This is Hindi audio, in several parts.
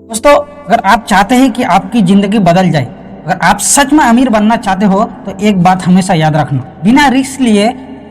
दोस्तों, अगर आप चाहते हैं कि आपकी जिंदगी बदल जाए, अगर आप सच में अमीर बनना चाहते हो तो एक बात हमेशा याद रखना, बिना रिस्क लिए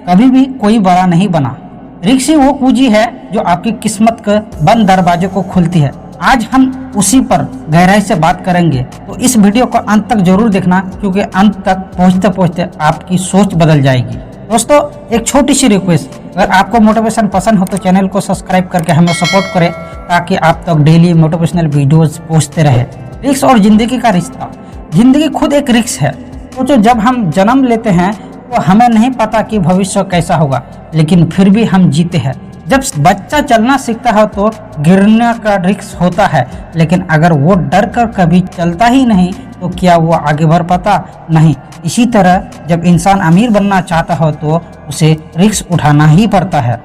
कभी भी कोई बड़ा नहीं बना। रिस्क ही वो पूंजी है जो आपकी किस्मत के बंद दरवाजे को खोलती है। आज हम उसी पर गहराई से बात करेंगे, तो इस वीडियो को अंत तक जरूर देखना, क्योंकि अंत तक पहुंचते पहुंचते आपकी सोच बदल जाएगी। दोस्तों, एक छोटी सी रिक्वेस्ट, अगर आपको मोटिवेशन पसंद हो तो चैनल को सब्सक्राइब करके हमें सपोर्ट करें, ताकि आप तक डेली मोटिवेशनल वीडियोस पहुंचते रहे। रिस्क और जिंदगी का रिश्ता। जिंदगी खुद एक रिस्क है। सोचो, जब हम जन्म लेते हैं तो हमें नहीं पता कि भविष्य कैसा होगा, लेकिन फिर भी हम जीते हैं। जब बच्चा चलना सीखता है तो गिरने का रिस्क होता है, लेकिन अगर वो डर कर कभी चलता ही नहीं तो क्या वो आगे बढ़ पाता? नहीं। इसी तरह जब इंसान अमीर बनना चाहता हो तो उसे रिस्क उठाना ही पड़ता है।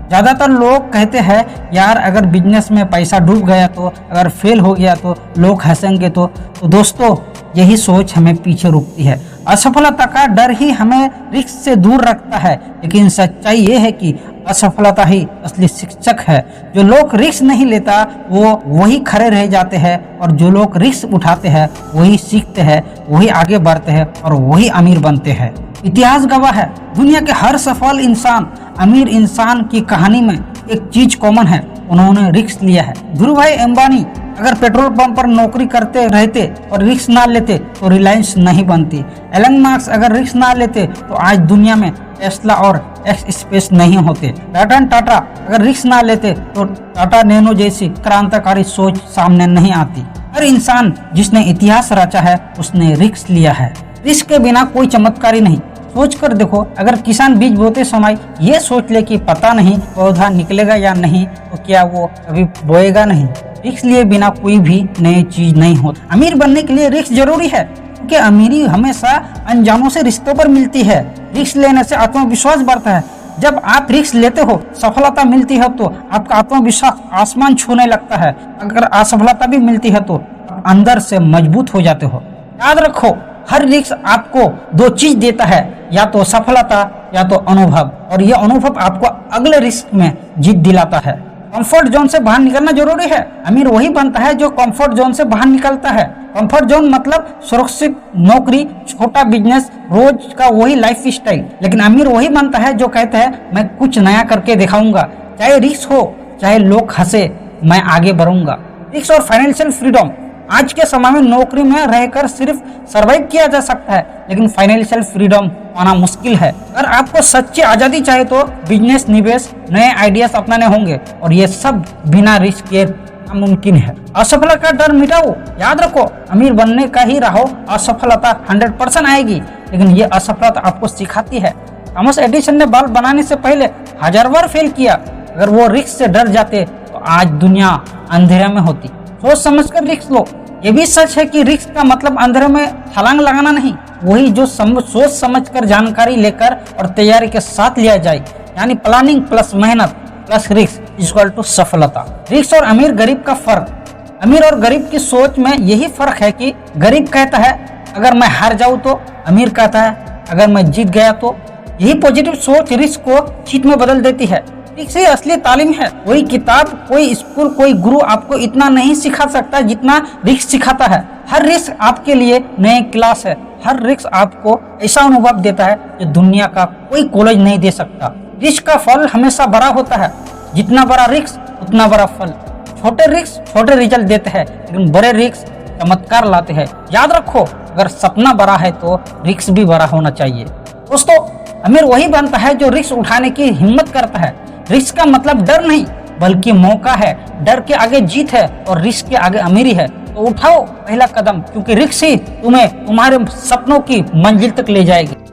ज़्यादातर लोग कहते हैं, यार अगर बिजनेस में पैसा डूब गया तो, अगर फेल हो गया तो लोग हंसेंगे। तो दोस्तों, यही सोच हमें पीछे रोकती है। असफलता का डर ही हमें रिस्क से दूर रखता है, लेकिन सच्चाई ये है कि असफलता ही असली शिक्षक है। जो लोग रिस्क नहीं लेता वो वही खड़े रह जाते हैं, और जो लोग रिस्क उठाते हैं वही सीखते हैं, वही आगे बढ़ते हैं और वही अमीर बनते हैं। इतिहास गवाह है, दुनिया के हर सफल इंसान, अमीर इंसान की कहानी में एक चीज कॉमन है, उन्होंने रिस्क लिया है। धीरूभाई अंबानी अगर पेट्रोल पंप पर नौकरी करते रहते और रिस्क ना लेते तो रिलायंस नहीं बनती। एलन मार्क्स अगर रिस्क ना लेते तो आज दुनिया में टेस्ला और एक्स स्पेस नहीं होते। रतन टाटा अगर रिस्क ना लेते तो टाटा नैनो जैसी क्रांतिकारी सोच सामने नहीं आती। हर इंसान जिसने इतिहास रचा है उसने रिस्क लिया है। रिस्क के बिना कोई चमत्कारी नहीं। सोच कर देखो, अगर किसान बीज बोते समय ये सोच ले कि पता नहीं पौधा निकलेगा या नहीं, तो क्या वो कभी बोएगा नहीं? रिस्क लिए बिना कोई भी नई चीज नहीं होती। अमीर बनने के लिए रिस्क जरूरी है, क्योंकि अमीरी हमेशा अनजानों से रिश्तों पर मिलती है। रिस्क लेने से आत्मविश्वास बढ़ता है। जब आप रिस्क लेते हो, सफलता मिलती है तो आपका आत्मविश्वास आसमान छूने लगता है। अगर असफलता भी मिलती है तो अंदर से मजबूत हो जाते हो। याद रखो, हर रिस्क आपको दो चीज देता है, या तो सफलता या तो अनुभव, और यह अनुभव आपको अगले रिस्क में जीत दिलाता है। कंफर्ट जोन से बाहर निकलना जरूरी है। अमीर वही बनता है जो कंफर्ट जोन से बाहर निकलता है। कंफर्ट जोन मतलब सुरक्षित नौकरी, छोटा बिजनेस, रोज का वही लाइफ स्टाइल। लेकिन अमीर वही बनता है जो कहता है, मैं कुछ नया करके दिखाऊंगा, चाहे रिस्क हो चाहे लोग हंसे, मैं आगे बढ़ूंगा। रिस्क और फाइनेंशियल फ्रीडम। आज के समय में नौकरी में रहकर सिर्फ सर्वाइव किया जा सकता है, लेकिन फाइनेंशियल फ्रीडम पाना मुश्किल है। अगर आपको सच्ची आजादी चाहिए तो बिजनेस, निवेश, नए आइडियाज अपनाने होंगे, और ये सब बिना रिस्क के नामुमकिन है। असफलता का डर मिटाओ। याद रखो, अमीर बनने का ही रहो, असफलता 100% आएगी, लेकिन ये असफलता आपको सिखाती है। थॉमस एडिसन ने बल्ब बनाने से पहले 1000 बार फेल किया। अगर वो रिस्क से डर जाते तो आज दुनिया अंधेरे में होती। सोच समझकर रिस्क लो। ये भी सच है कि रिस्क का मतलब अंधेरे में छलांग लगाना नहीं, वही जो सोच समझकर, जानकारी लेकर और तैयारी के साथ लिया जाए, यानी प्लानिंग प्लस मेहनत प्लस रिस्क इक्वल टू सफलता। रिस्क और अमीर गरीब का फर्क। अमीर और गरीब की सोच में यही फर्क है कि गरीब कहता है अगर मैं हार जाऊं तो, अमीर कहता है अगर मैं जीत गया तो। यही पॉजिटिव सोच रिस्क को जीत में बदल देती है। रिस्क ही असली तालीम है। कोई किताब, कोई स्कूल, कोई गुरु आपको इतना नहीं सिखा सकता जितना रिस्क सिखाता है। हर रिस्क आपके लिए नए क्लास है। हर रिस्क आपको ऐसा अनुभव देता है जो दुनिया का कोई कॉलेज नहीं दे सकता। रिस्क का फल हमेशा बड़ा होता है। जितना बड़ा रिस्क उतना बड़ा फल। छोटे रिस्क छोटे रिजल्ट देते हैं, लेकिन बड़े रिस्क चमत्कार लाते हैं। याद रखो, अगर सपना बड़ा है तो रिस्क भी बड़ा होना चाहिए। दोस्तों, अमीर वही बनता है जो रिस्क उठाने की हिम्मत करता है। रिस्क का मतलब डर नहीं, बल्कि मौका है। डर के आगे जीत है और रिस्क के आगे अमीरी है। तो उठाओ पहला कदम, क्योंकि रिस्क ही तुम्हें तुम्हारे सपनों की मंजिल तक ले जाएगी।